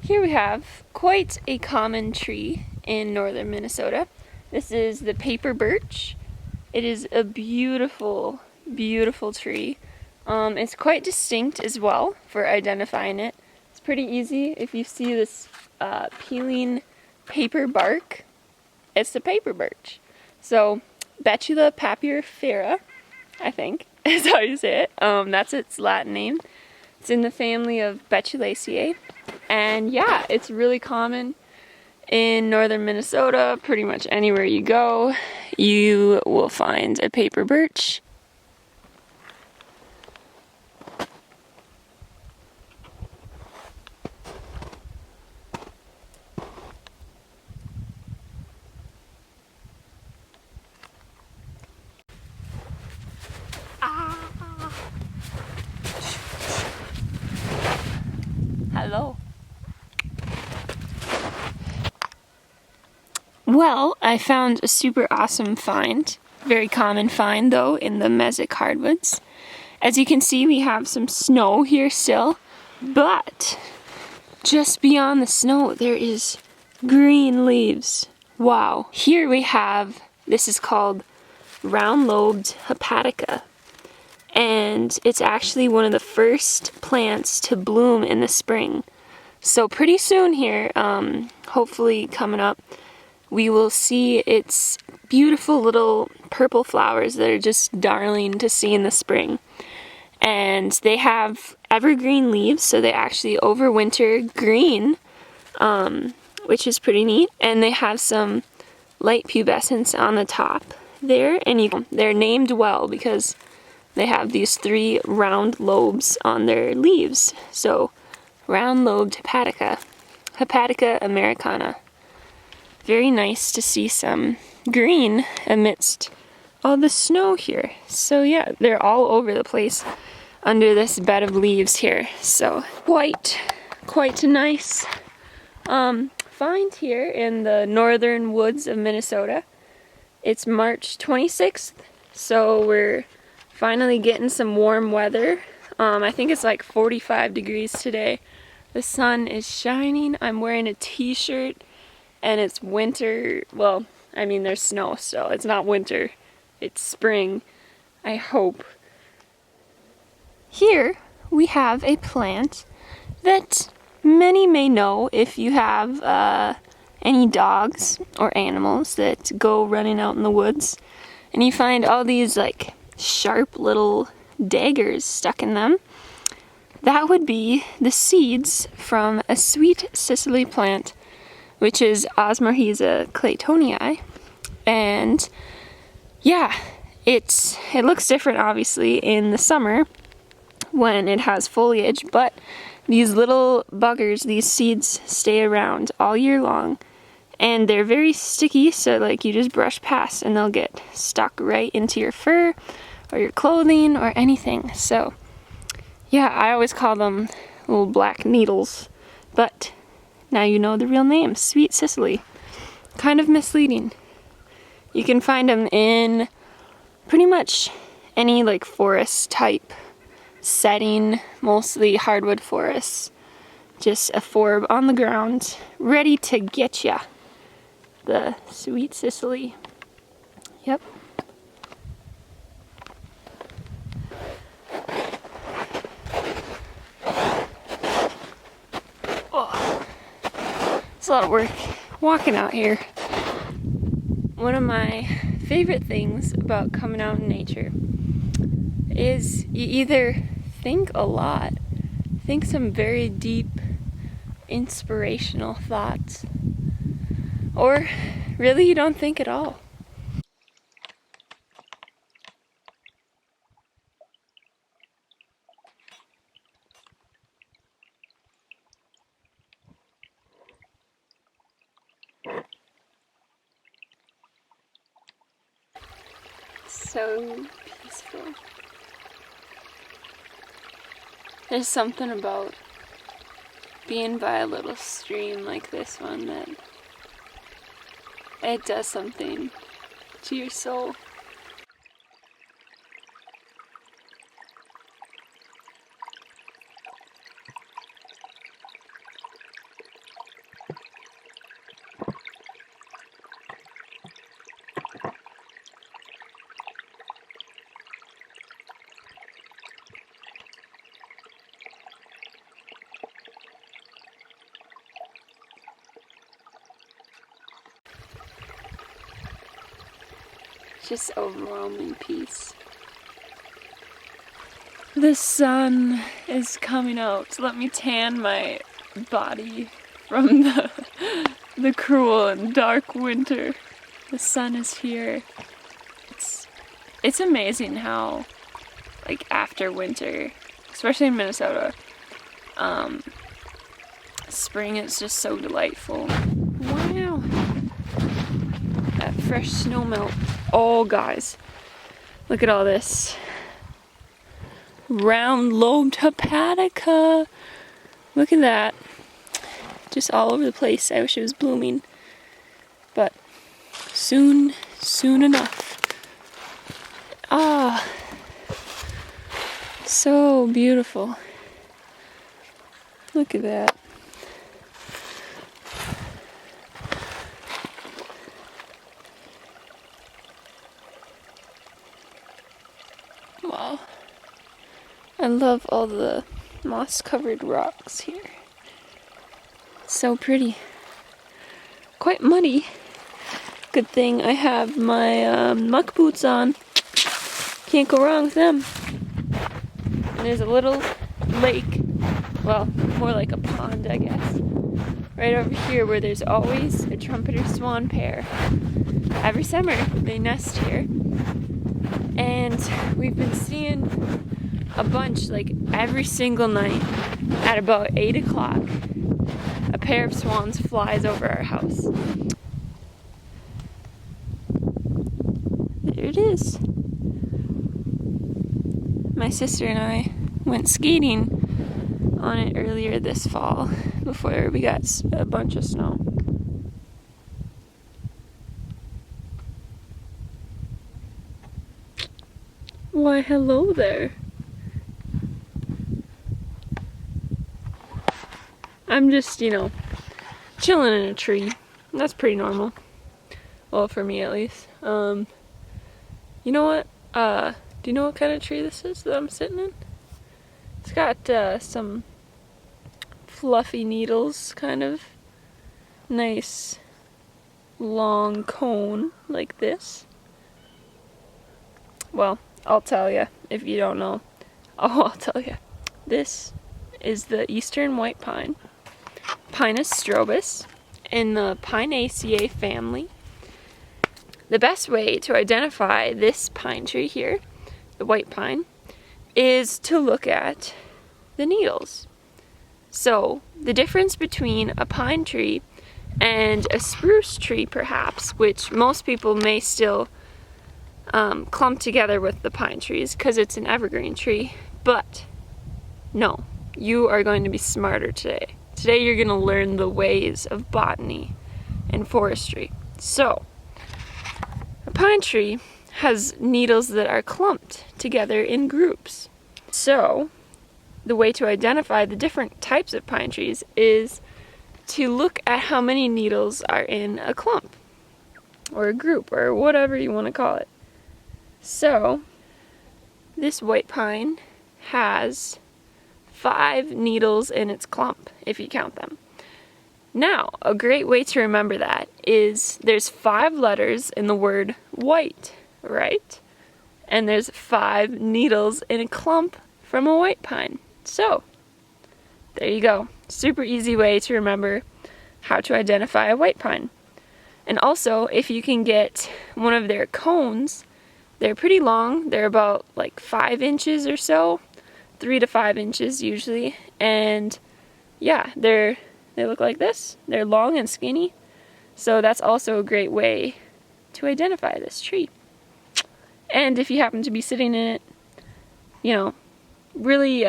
Here we have quite a common tree in northern Minnesota. This is the paper birch. It is a beautiful, beautiful tree. It's quite distinct as well for identifying it. It's pretty easy. If you see this peeling paper bark, it's the paper birch. So, Betula papyrifera, I think, is how you say it. That's its Latin name. It's in the family of Betulaceae. And yeah, it's really common in northern Minnesota. Pretty much anywhere you go, you will find a paper birch. Hello. Well, I found a super awesome find. Very common find though in the mesic hardwoods. As you can see, we have some snow here still, but just beyond the snow there is green leaves. Wow. Here we have, this is called round-lobed Hepatica. And it's actually one of the first plants to bloom in the spring. So pretty soon here, hopefully coming up, we will see its beautiful little purple flowers that are just darling to see in the spring. And they have evergreen leaves, so they actually overwinter green, which is pretty neat. And they have some light pubescence on the top there, and they're named well because they have these 3 round lobes on their leaves. So, round-lobed Hepatica. Hepatica americana. Very nice to see some green amidst all the snow here. So yeah, they're all over the place under this bed of leaves here. So quite a nice find here in the northern woods of Minnesota. It's March 26th, so we're finally getting some warm weather. I think it's like 45 degrees today. The sun is shining. I'm wearing a t-shirt and it's winter. Well, I mean there's snow, so it's not winter. It's spring, I hope. Here we have a plant that many may know if you have any dogs or animals that go running out in the woods and you find all these like sharp little daggers stuck in them. That would be the seeds from a sweet cicely plant, which is Osmorhiza claytonii. And yeah, it looks different obviously in the summer when it has foliage, but these little buggers, these seeds stay around all year long, and they're very sticky, so like you just brush past and they'll get stuck right into your fur or your clothing or anything. So yeah, I always call them little black needles, but now you know the real name, sweet cicely. Kind of misleading. You can find them in pretty much any like forest type setting, mostly hardwood forests. Just a forb on the ground, ready to get ya. The sweet cicely. Yep. Oh, it's a lot of work walking out here. One of my favorite things about coming out in nature is you either think a lot, think some very deep, inspirational thoughts, or really you don't think at all. So peaceful. There's something about being by a little stream like this one that it does something to your soul. Just overwhelming peace. The sun is coming out to let me tan my body from the cruel and dark winter. The sun is here. It's amazing how, like, after winter, especially in Minnesota, spring is just so delightful. Wow. That fresh snow melt. Oh, guys, look at all this. Round-lobed Hepatica. Look at that. Just all over the place. I wish it was blooming. But soon enough. Ah, so beautiful. Look at that. Wow. I love all the moss-covered rocks here. So pretty. Quite muddy. Good thing I have my muck boots on. Can't go wrong with them. And there's a little lake, well, more like a pond, I guess, right over here where there's always a trumpeter swan pair. Every summer they nest here. And we've been seeing a bunch, like, every single night at about 8 o'clock. A pair of swans flies over our house. There it is. My sister and I went skating on it earlier this fall before we got a bunch of snow. Why, hello there. I'm just, chilling in a tree. That's pretty normal. Well, for me at least. You know what? Do you know what kind of tree this is that I'm sitting in? It's got some fluffy needles, kind of. Nice long cone like this. Well, I'll tell you if you don't know. Oh, I'll tell you. This is the eastern white pine, Pinus strobus, in the Pinaceae family. The best way to identify this pine tree here, the white pine, is to look at the needles. So, the difference between a pine tree and a spruce tree, perhaps, which most people may still clump together with the pine trees because it's an evergreen tree, but no, you are going to be smarter today. Today you're going to learn the ways of botany and forestry. So, a pine tree has needles that are clumped together in groups. So, the way to identify the different types of pine trees is to look at how many needles are in a clump, or a group, or whatever you want to call it. So, this white pine has 5 needles in its clump, if you count them. Now, a great way to remember that is there's 5 letters in the word white, right? And there's 5 needles in a clump from a white pine. So, there you go. Super easy way to remember how to identify a white pine. And also, if you can get one of their cones, they're pretty long. They're about like 5 inches or so, 3 to 5 inches usually. And yeah, they look like this. They're long and skinny. So that's also a great way to identify this tree. And if you happen to be sitting in it, really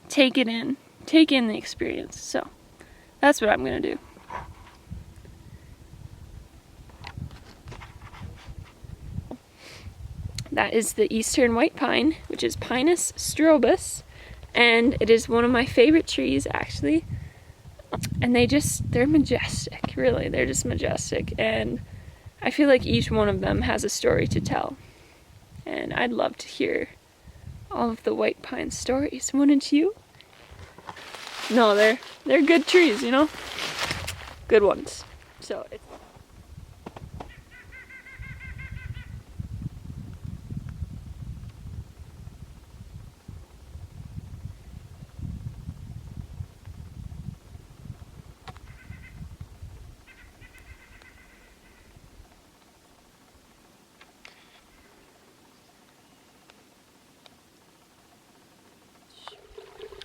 take in the experience. So that's what I'm gonna do. That is the eastern white pine, which is Pinus strobus, and it is one of my favorite trees, actually. And they're majestic, really. They're just majestic, and I feel like each one of them has a story to tell. And I'd love to hear all of the white pine stories, wouldn't you? No, they're good trees, good ones. So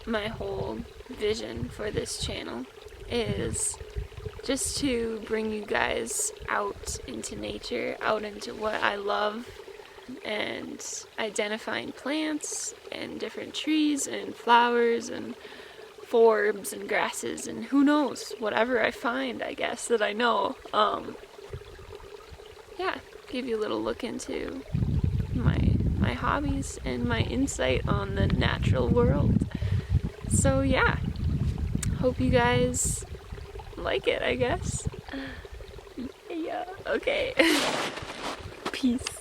my whole vision for this channel is just to bring you guys out into nature, out into what I love, and identifying plants and different trees and flowers and forbs and grasses and who knows, whatever I find, I guess, that I know. Yeah, give you a little look into my hobbies and my insight on the natural world. So yeah, hope you guys like it, I guess. Yeah, okay. Peace.